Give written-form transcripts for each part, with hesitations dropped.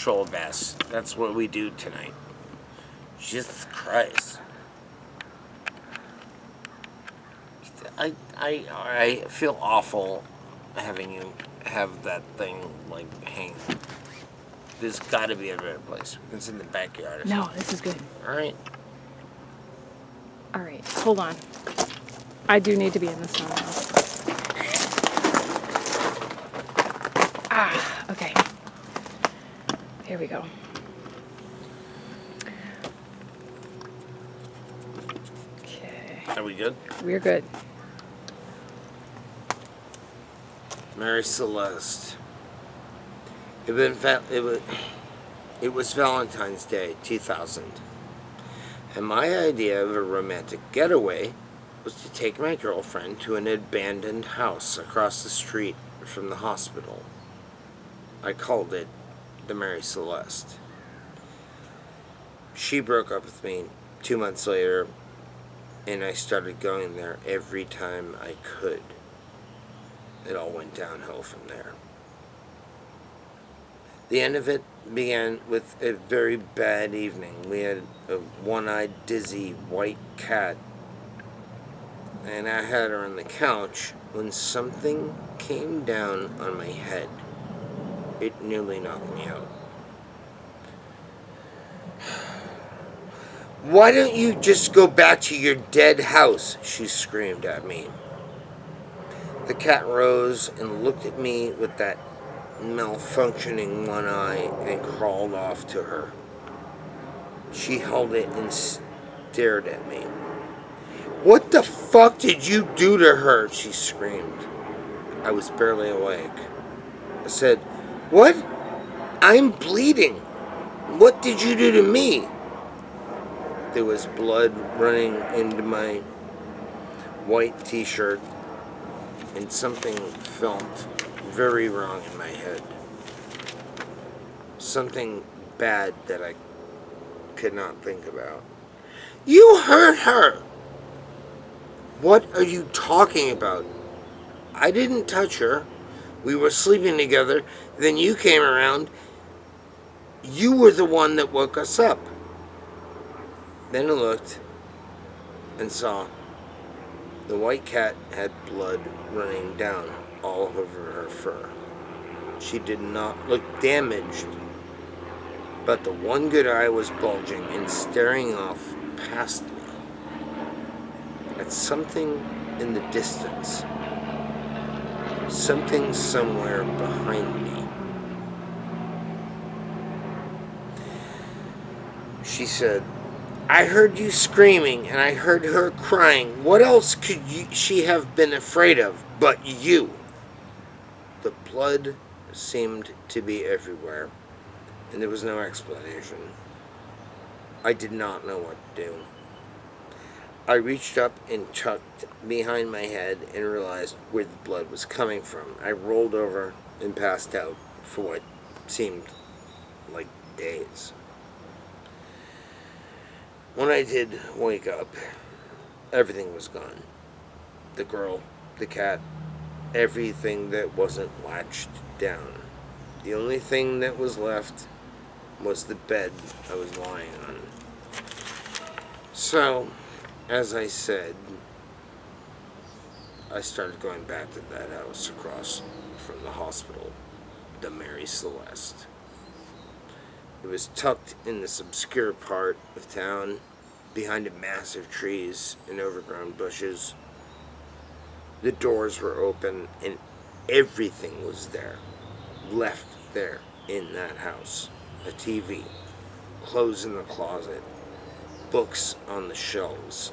patrol vest. That's what we do tonight. Jesus Christ. I feel awful having you have that thing, like, hang. There's got to be a better place. It's in the backyard or No, something. this is good. Alright. Alright, hold on. I do need to be in the snow now. Ah, okay. Here we go. Okay. Are we good? We're good. Mary Celeste. It was Valentine's Day, 2000. And my idea of a romantic getaway was to take my girlfriend to an abandoned house across the street from the hospital. I called it the Mary Celeste. She broke up with me 2 months later, and I started going there every time I could. It all went downhill from there. The end of it began with a very bad evening. We had a one-eyed, dizzy, white cat, and I had her on the couch when something came down on my head. It nearly knocked me out. "Why don't you just go back to your dead house?" she screamed at me. The cat rose and looked at me with that malfunctioning one eye and crawled off to her. She held it and stared at me. "What the fuck did you do to her?" she screamed. I was barely awake. I said, "What? I'm bleeding. What did you do to me?" There was blood running into my white t-shirt, and something felt very wrong in my head. Something bad that I could not think about. "You hurt her!" "What are you talking about? I didn't touch her. We were sleeping together, then you came around. You were the one that woke us up." Then I looked and saw the white cat had blood running down all over her fur. She did not look damaged, but the one good eye was bulging and staring off past me at something in the distance. Something somewhere behind me. She said, "I heard you screaming and I heard her crying. What else could she have been afraid of but you?" The blood seemed to be everywhere, and there was no explanation. I did not know what to do. I reached up and tucked behind my head and realized where the blood was coming from. I rolled over and passed out for what seemed like days. When I did wake up, everything was gone. The girl, the cat, everything that wasn't latched down. The only thing that was left was the bed I was lying on. So, as I said, I started going back to that house across from the hospital, the Mary Celeste. It was tucked in this obscure part of town, behind massive trees and overgrown bushes. The doors were open and everything was there, left there in that house. A TV, clothes in the closet, books on the shelves,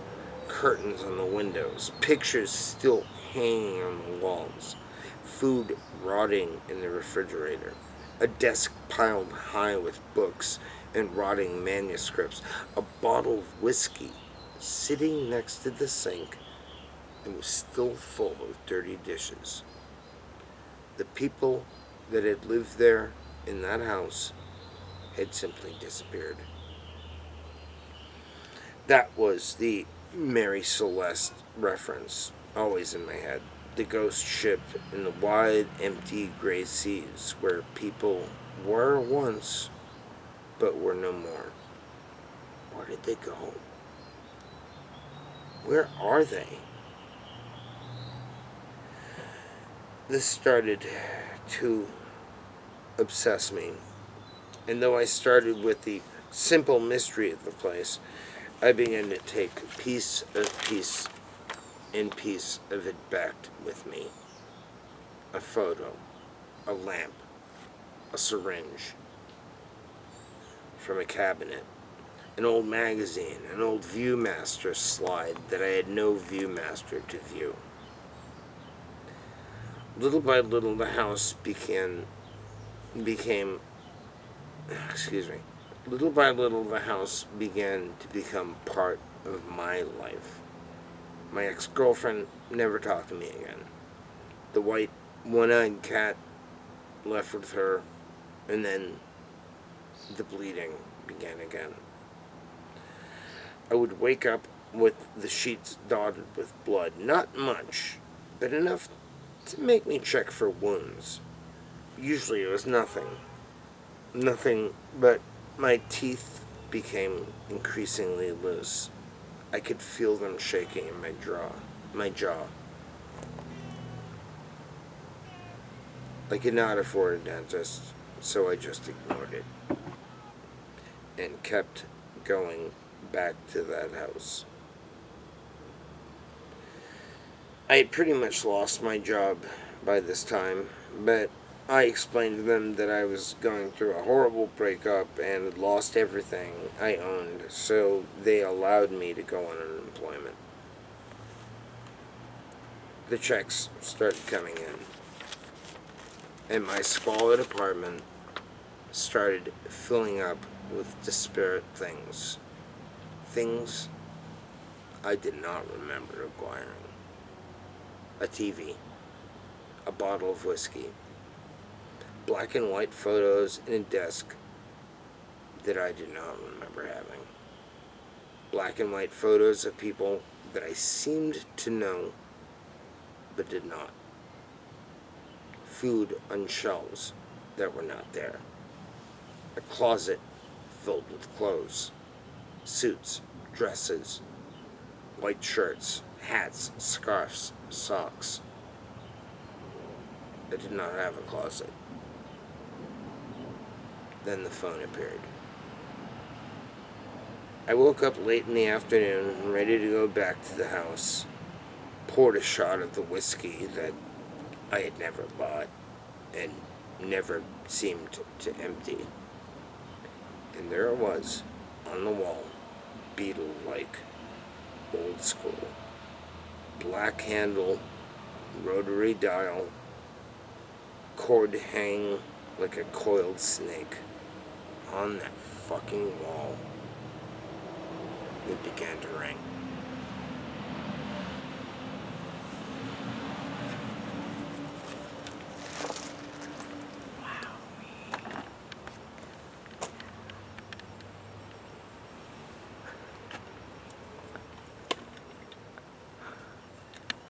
curtains on the windows, pictures still hanging on the walls, food rotting in the refrigerator, a desk piled high with books and rotting manuscripts, a bottle of whiskey sitting next to the sink and was still full of dirty dishes. The people that had lived there in that house had simply disappeared. That was the Mary Celeste reference, always in my head. The ghost ship in the wide, empty gray seas where people were once but were no more. Where did they go? Where are they? This started to obsess me, and though I started with the simple mystery of the place, I began to take piece and piece of it back with me. A photo, a lamp, a syringe from a cabinet, an old magazine, an old Viewmaster slide that I had no Viewmaster to view. Little by little, the house became, little by little, the house began to become part of my life. My ex-girlfriend never talked to me again. The white, one-eyed cat left with her, and then the bleeding began again. I would wake up with the sheets dotted with blood. Not much, but enough to make me check for wounds. Usually it was nothing. Nothing, but my teeth became increasingly loose. I could feel them shaking in my jaw. I could not afford a dentist, so I just ignored it and kept going back to that house. I had pretty much lost my job by this time, but I explained to them that I was going through a horrible breakup and had lost everything I owned, so they allowed me to go on unemployment. The checks started coming in, and my squalid apartment started filling up with disparate things. Things I did not remember acquiring. A TV, a bottle of whiskey, black and white photos in a desk that I did not remember having. Black and white photos of people that I seemed to know but did not. Food on shelves that were not there. A closet filled with clothes, suits, dresses, white shirts, hats, scarves, socks. I did not have a closet. Then the phone appeared. I woke up late in the afternoon, ready to go back to the house, poured a shot of the whiskey that I had never bought and never seemed to empty. And there it was, on the wall, beetle-like, old school. Black handle, rotary dial, cord hang like a coiled snake on that fucking wall. It began to ring.